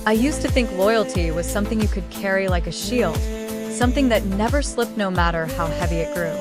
I used to think loyalty was something you could carry like a shield, something that never slipped no matter how heavy it grew.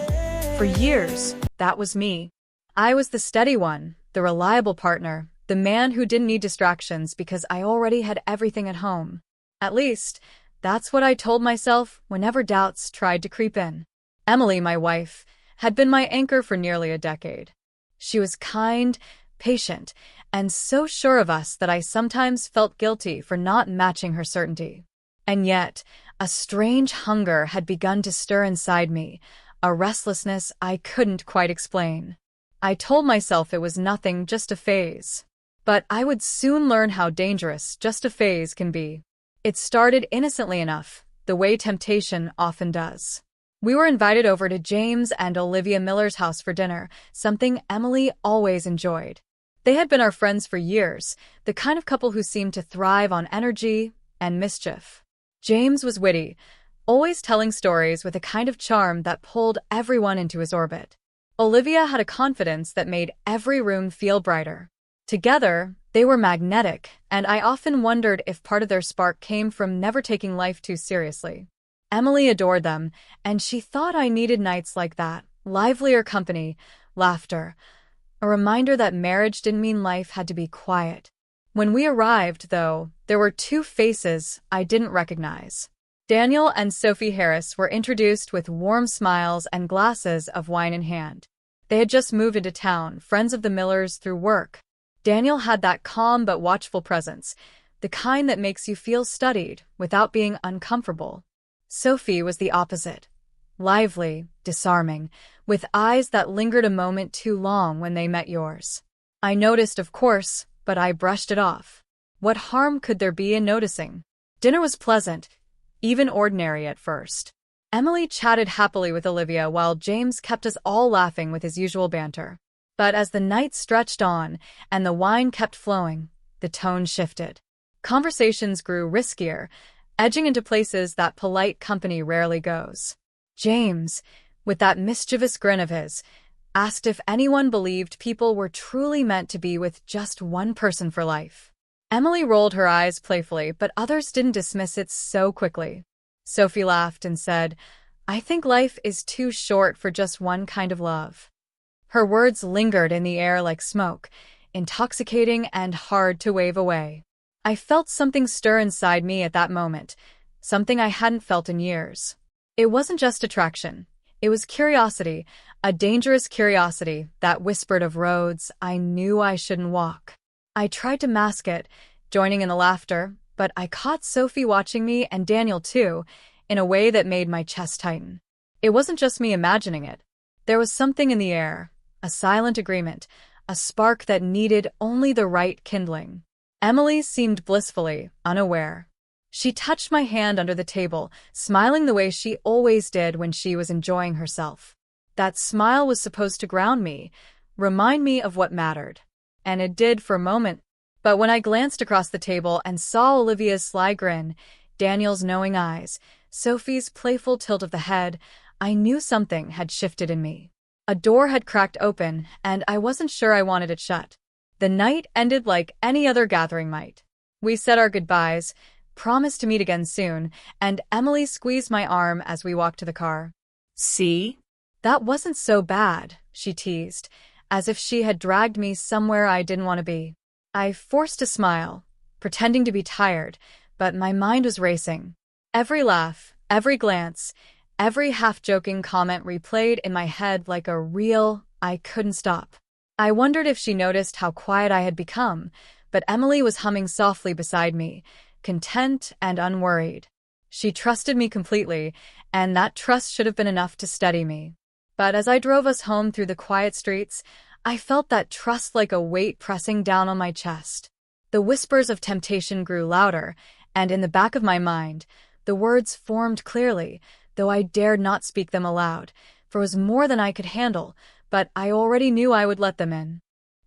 For years, that was me. I was the steady one, the reliable partner, the man who didn't need distractions because I already had everything at home. At least, that's what I told myself whenever doubts tried to creep in. Emily, my wife, had been my anchor for nearly a decade. She was kind, patient, and so sure of us that I sometimes felt guilty for not matching her certainty. And yet, a strange hunger had begun to stir inside me, a restlessness I couldn't quite explain. I told myself it was nothing, just a phase. But I would soon learn how dangerous just a phase can be. It started innocently enough, the way temptation often does. We were invited over to James and Olivia Miller's house for dinner, something Emily always enjoyed. They had been our friends for years, the kind of couple who seemed to thrive on energy and mischief. James was witty, always telling stories with a kind of charm that pulled everyone into his orbit. Olivia had a confidence that made every room feel brighter. Together, they were magnetic, and I often wondered if part of their spark came from never taking life too seriously. Emily adored them, and she thought I needed nights like that, livelier company, laughter, a reminder that marriage didn't mean life had to be quiet. When we arrived, though, there were two faces I didn't recognize. Daniel and Sophie Harris were introduced with warm smiles and glasses of wine in hand. They had just moved into town, friends of the Millers through work. Daniel had that calm but watchful presence, the kind that makes you feel studied without being uncomfortable. Sophie was the opposite. Lively, disarming, with eyes that lingered a moment too long when they met yours. I noticed, of course, but I brushed it off. What harm could there be in noticing? Dinner was pleasant, even ordinary at first. Emily chatted happily with Olivia while James kept us all laughing with his usual banter. But as the night stretched on and the wine kept flowing, the tone shifted. Conversations grew riskier, edging into places that polite company rarely goes. James, with that mischievous grin of his, asked if anyone believed people were truly meant to be with just one person for life. Emily rolled her eyes playfully, but others didn't dismiss it so quickly. Sophie laughed and said, "I think life is too short for just one kind of love." Her words lingered in the air like smoke, intoxicating and hard to wave away. I felt something stir inside me at that moment, something I hadn't felt in years. It wasn't just attraction. It was curiosity, a dangerous curiosity that whispered of roads I knew I shouldn't walk. I tried to mask it, joining in the laughter, but I caught Sophie watching me and Daniel too, in a way that made my chest tighten. It wasn't just me imagining it. There was something in the air, a silent agreement, a spark that needed only the right kindling. Emily seemed blissfully unaware. She touched my hand under the table, smiling the way she always did when she was enjoying herself. That smile was supposed to ground me, remind me of what mattered. And it did for a moment. But when I glanced across the table and saw Olivia's sly grin, Daniel's knowing eyes, Sophie's playful tilt of the head, I knew something had shifted in me. A door had cracked open, and I wasn't sure I wanted it shut. The night ended like any other gathering might. We said our goodbyes, promised to meet again soon, and Emily squeezed my arm as we walked to the car. "See? That wasn't so bad," she teased, as if she had dragged me somewhere I didn't want to be. I forced a smile, pretending to be tired, but my mind was racing. Every laugh, every glance, every half-joking comment replayed in my head like a reel. I couldn't stop. I wondered if she noticed how quiet I had become, but Emily was humming softly beside me, content and unworried. She trusted me completely, and that trust should have been enough to steady me. But as I drove us home through the quiet streets, I felt that trust like a weight pressing down on my chest. The whispers of temptation grew louder, and in the back of my mind, the words formed clearly, though I dared not speak them aloud, for it was more than I could handle, but I already knew I would let them in.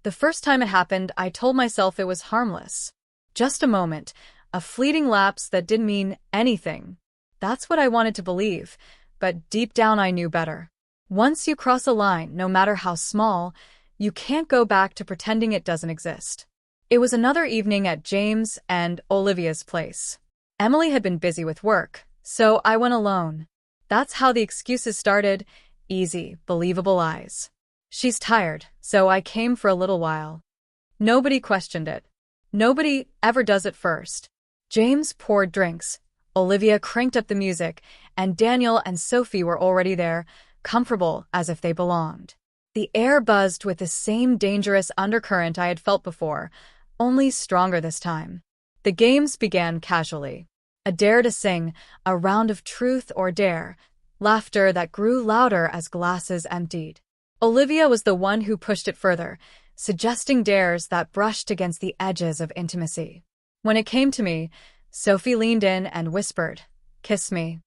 The first time it happened, I told myself it was harmless. Just a moment, a fleeting lapse that didn't mean anything. That's what I wanted to believe, but deep down I knew better. Once you cross a line, no matter how small, you can't go back to pretending it doesn't exist. It was another evening at James and Olivia's place. Emily had been busy with work, so I went alone. That's how the excuses started. Easy, believable lies. She's tired, so I came for a little while. Nobody questioned it. Nobody ever does at first. James poured drinks. Olivia cranked up the music, and Daniel and Sophie were already there, comfortable as if they belonged. The air buzzed with the same dangerous undercurrent I had felt before, only stronger this time. The games began casually. A dare to sing, a round of truth or dare, laughter that grew louder as glasses emptied. Olivia was the one who pushed it further, suggesting dares that brushed against the edges of intimacy. When it came to me, Sophie leaned in and whispered, "Kiss me."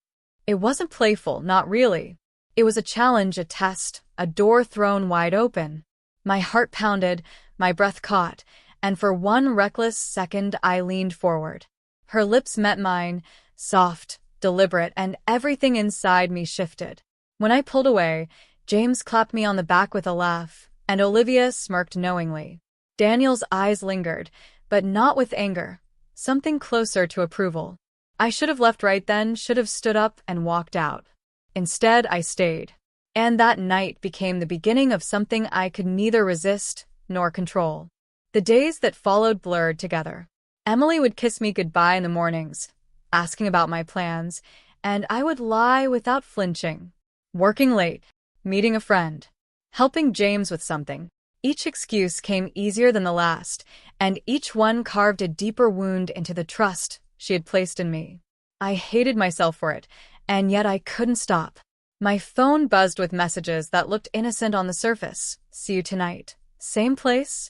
It wasn't playful, not really. It was a challenge, a test, a door thrown wide open. My heart pounded, my breath caught, and for one reckless second I leaned forward. Her lips met mine, soft, deliberate, and everything inside me shifted. When I pulled away, James clapped me on the back with a laugh, and Olivia smirked knowingly. Daniel's eyes lingered, but not with anger, something closer to approval. I should have left right then, should have stood up and walked out. Instead, I stayed. And that night became the beginning of something I could neither resist nor control. The days that followed blurred together. Emily would kiss me goodbye in the mornings, asking about my plans, and I would lie without flinching. Working late, meeting a friend, helping James with something. Each excuse came easier than the last, and each one carved a deeper wound into the trust she had placed in me. I hated myself for it, and yet I couldn't stop. My phone buzzed with messages that looked innocent on the surface. "See you tonight. Same place?"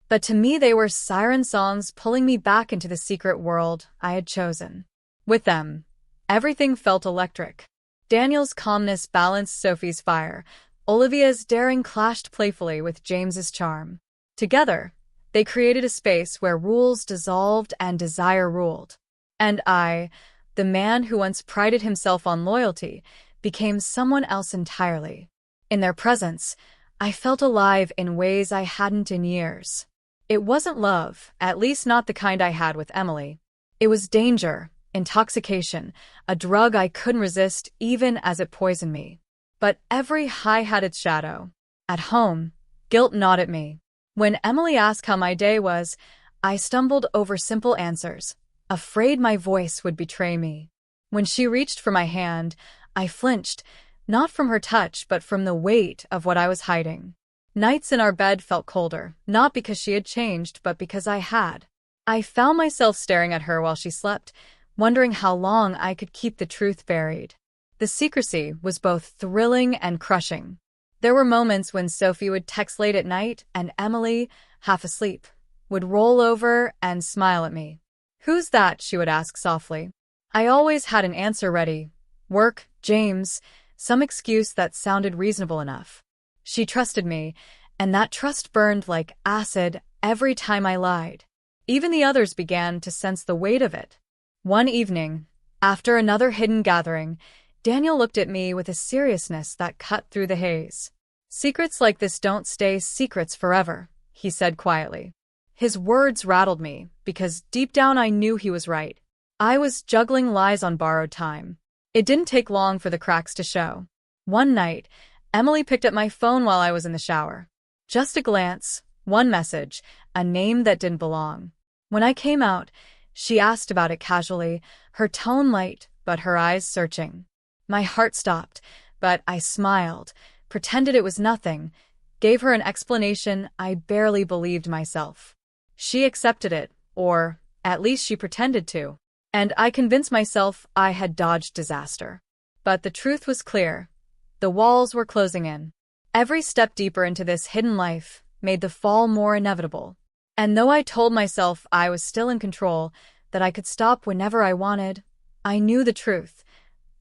But to me they were siren songs pulling me back into the secret world I had chosen. With them, everything felt electric. Daniel's calmness balanced Sophie's fire. Olivia's daring clashed playfully with James's charm. Together, they created a space where rules dissolved and desire ruled. And I, the man who once prided himself on loyalty, became someone else entirely. In their presence, I felt alive in ways I hadn't in years. It wasn't love, at least not the kind I had with Emily. It was danger, intoxication, a drug I couldn't resist even as it poisoned me. But every high had its shadow. At home, guilt gnawed at me. When Emily asked how my day was, I stumbled over simple answers, afraid my voice would betray me. When she reached for my hand, I flinched, not from her touch but from the weight of what I was hiding. Nights in our bed felt colder, not because she had changed, but because I had. I found myself staring at her while she slept, wondering how long I could keep the truth buried. The secrecy was both thrilling and crushing. There were moments when Sophie would text late at night, and Emily, half asleep, would roll over and smile at me. "Who's that?" she would ask softly. I always had an answer ready. Work, James, some excuse that sounded reasonable enough. She trusted me, and that trust burned like acid every time I lied. Even the others began to sense the weight of it. One evening, after another hidden gathering, Daniel looked at me with a seriousness that cut through the haze. "Secrets like this don't stay secrets forever," he said quietly. His words rattled me, because deep down I knew he was right. I was juggling lies on borrowed time. It didn't take long for the cracks to show. One night, Emily picked up my phone while I was in the shower. Just a glance, one message, a name that didn't belong. When I came out, she asked about it casually, her tone light, but her eyes searching. My heart stopped, but I smiled, pretended it was nothing, gave her an explanation I barely believed myself. She accepted it, or at least she pretended to, and I convinced myself I had dodged disaster. But the truth was clear. The walls were closing in. Every step deeper into this hidden life made the fall more inevitable. And though I told myself I was still in control, that I could stop whenever I wanted, I knew the truth.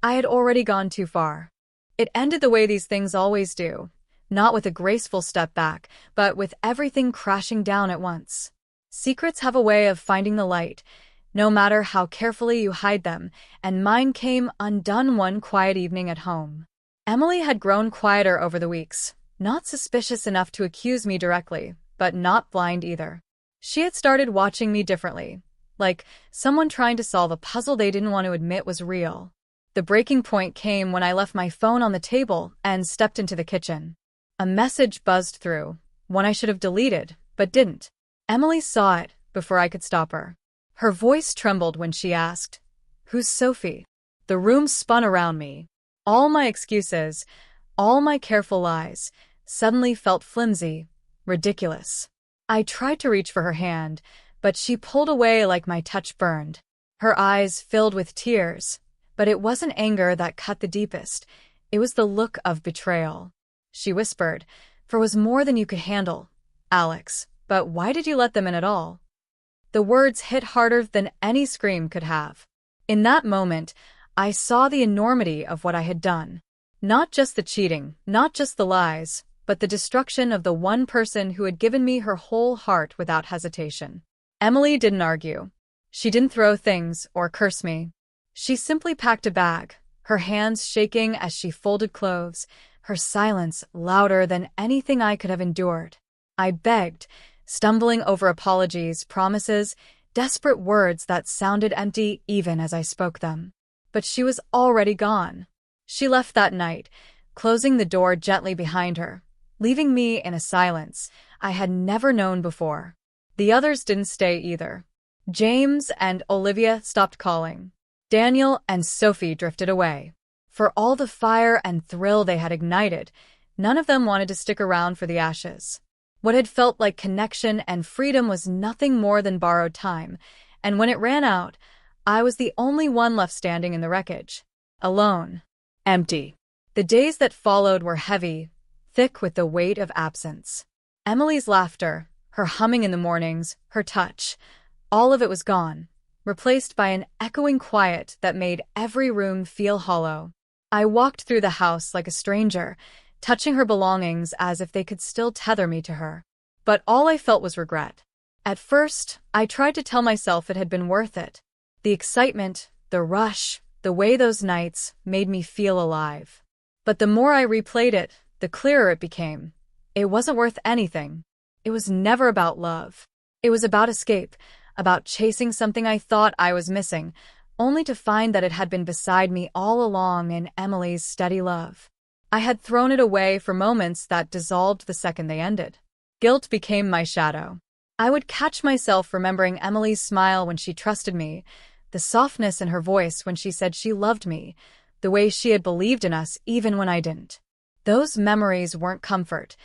I had already gone too far. It ended the way these things always do, not with a graceful step back, but with everything crashing down at once. Secrets have a way of finding the light, no matter how carefully you hide them, and mine came undone one quiet evening at home. Emily had grown quieter over the weeks, not suspicious enough to accuse me directly, but not blind either. She had started watching me differently, like someone trying to solve a puzzle they didn't want to admit was real. The breaking point came when I left my phone on the table and stepped into the kitchen. A message buzzed through, one I should have deleted, but didn't. Emily saw it before I could stop her. Her voice trembled when she asked, "Who's Sophie?" The room spun around me. All my excuses, all my careful lies, suddenly felt flimsy, ridiculous. I tried to reach for her hand, but she pulled away like my touch burned. Her eyes filled with tears, but it wasn't anger that cut the deepest. It was the look of betrayal. She whispered, "For it was more than you could handle, Alex, but why did you let them in at all?" The words hit harder than any scream could have. In that moment, I saw the enormity of what I had done. Not just the cheating, not just the lies, but the destruction of the one person who had given me her whole heart without hesitation. Emily didn't argue. She didn't throw things or curse me. She simply packed a bag, her hands shaking as she folded clothes, her silence louder than anything I could have endured. I begged, stumbling over apologies, promises, desperate words that sounded empty even as I spoke them. But she was already gone. She left that night, closing the door gently behind her, leaving me in a silence I had never known before. The others didn't stay either. James and Olivia stopped calling. Daniel and Sophie drifted away. For all the fire and thrill they had ignited, none of them wanted to stick around for the ashes. What had felt like connection and freedom was nothing more than borrowed time, and when it ran out, I was the only one left standing in the wreckage. Alone. Empty. The days that followed were heavy, thick with the weight of absence. Emily's laughter, her humming in the mornings, her touch, all of it was gone, replaced by an echoing quiet that made every room feel hollow. I walked through the house like a stranger, touching her belongings as if they could still tether me to her. But all I felt was regret. At first, I tried to tell myself it had been worth it. The excitement, the rush, the way those nights made me feel alive. But the more I replayed it, the clearer it became. It wasn't worth anything. It was never about love. It was about escape, about chasing something I thought I was missing, only to find that it had been beside me all along in Emily's steady love. I had thrown it away for moments that dissolved the second they ended. Guilt became my shadow. I would catch myself remembering Emily's smile when she trusted me, the softness in her voice when she said she loved me, the way she had believed in us even when I didn't. Those memories weren't comfort.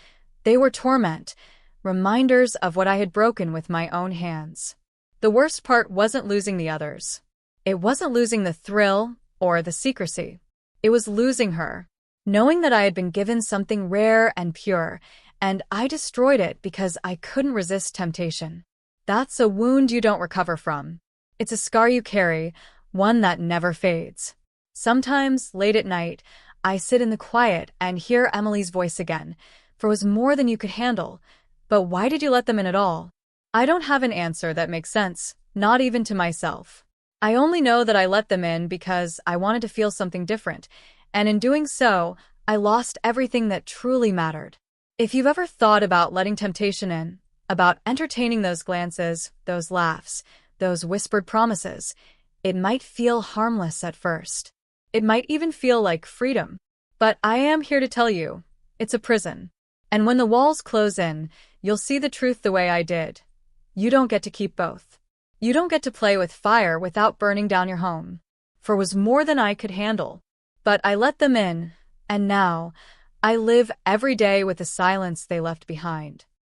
They were torment, reminders of what I had broken with my own hands. The worst part wasn't losing the others. It wasn't losing the thrill or the secrecy. It was losing her, knowing that I had been given something rare and pure, and I destroyed it because I couldn't resist temptation. That's a wound you don't recover from. It's a scar you carry, one that never fades. Sometimes, late at night, I sit in the quiet and hear Emily's voice again, for it was more than you could handle. But why did you let them in at all? I don't have an answer that makes sense, not even to myself. I only know that I let them in because I wanted to feel something different, and in doing so, I lost everything that truly mattered. If you've ever thought about letting temptation in, about entertaining those glances, those laughs, those whispered promises, it might feel harmless at first. It might even feel like freedom. But I am here to tell you, it's a prison. And when the walls close in, you'll see the truth the way I did. You don't get to keep both. You don't get to play with fire without burning down your home. For it was more than I could handle. But I let them in, and now I live every day with the silence they left behind.